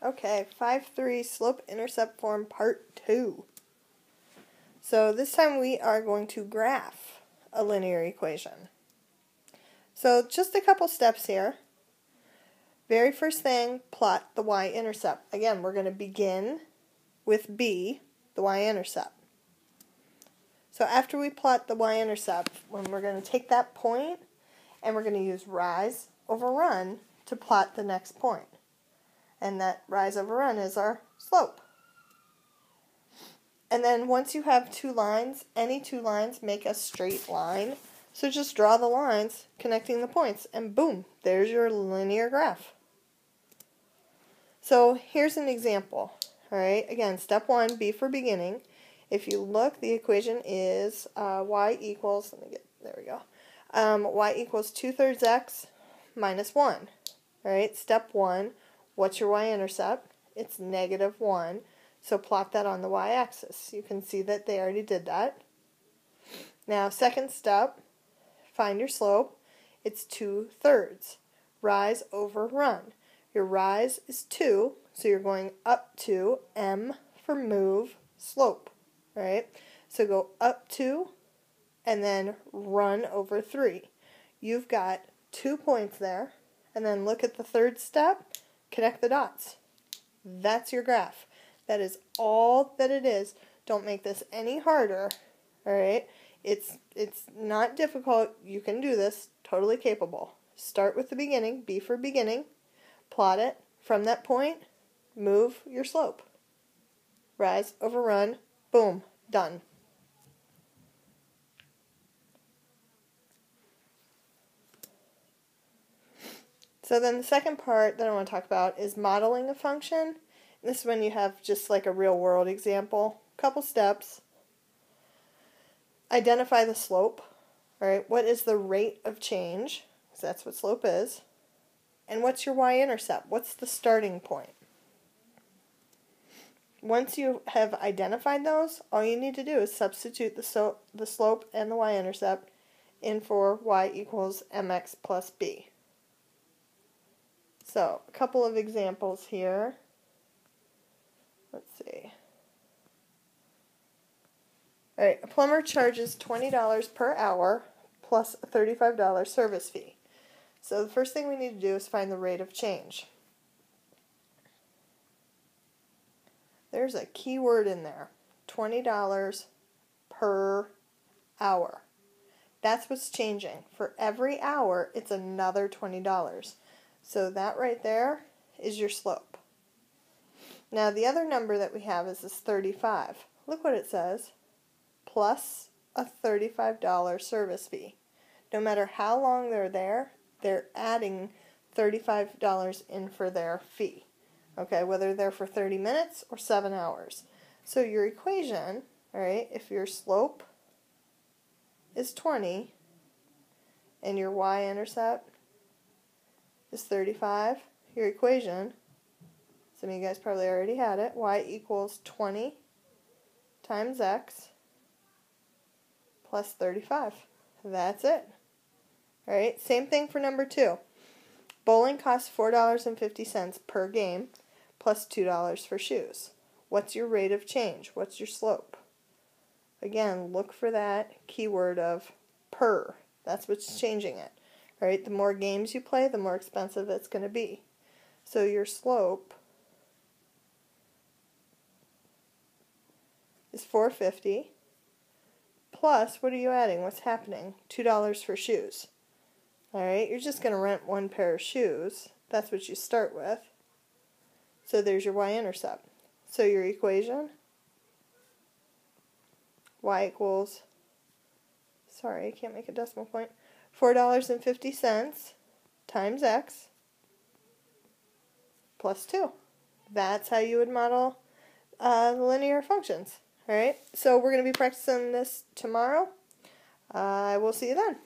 Okay, 5-3 slope-intercept form part 2. So this time we are going to graph a linear equation. So just a couple steps here. Very first thing, plot the y-intercept. Again, we're going to begin with B, the y-intercept. So after we plot the y-intercept, we're going to take that point and we're going to use rise over run to plot the next point. And that rise over run is our slope. And then once you have two lines, any two lines make a straight line. So just draw the lines connecting the points and boom, there's your linear graph. So here's an example. Alright, again, step 1, B for beginning. If you look, the equation is y equals, there we go, y equals 2/3 x minus 1. Alright, step 1, what's your y-intercept? It's -1. So plot that on the y-axis. You can see that they already did that. Now, second step, find your slope. It's 2/3. Rise over run. Your rise is 2, so you're going up 2, m for move, slope. Right? So go up 2, and then run over 3. You've got 2 points there, and then look at the third step, connect the dots. That's your graph. That is all that it is. Don't make this any harder. Alright? It's not difficult. You can do this. Totally capable. Start with the beginning. B for beginning. Plot it. From that point, move your slope. Rise over run. Boom. Done. So then the second part that I want to talk about is modeling a function. This is when you have just like a real world example. Couple steps. Identify the slope. Alright, what is the rate of change? Because that's what slope is. And what's your y-intercept? What's the starting point? Once you have identified those, all you need to do is substitute the slope and the y-intercept in for y equals mx plus b. So, a couple of examples here. Let's see. Alright, a plumber charges $20 per hour plus a $35 service fee. So the first thing we need to do is find the rate of change. There's a key word in there. $20 per hour. That's what's changing. For every hour, it's another $20. So that right there is your slope. Now the other number that we have is this 35. Look what it says. Plus a $35 service fee. No matter how long they're there, they're adding $35 in for their fee. Okay, whether they're for 30 minutes or 7 hours. So your equation, alright, if your slope is 20 and your y-intercept is 35, your equation, some of you guys probably already had it, y equals 20 times x plus 35. That's it. Alright, same thing for number 2. Bowling costs $4.50 per game plus $2 for shoes. What's your rate of change? What's your slope? Again, look for that keyword of per. That's what's changing it. Alright, the more games you play, the more expensive it's going to be. So your slope is $4.50 plus, what are you adding? What's happening? $2 for shoes. Alright, you're just going to rent one pair of shoes. That's what you start with. So there's your y-intercept. So your equation, y equals, sorry, I can't make a decimal point, $4.50 times x plus 2. That's how you would model the linear functions. Alright, so we're going to be practicing this tomorrow. I will see you then.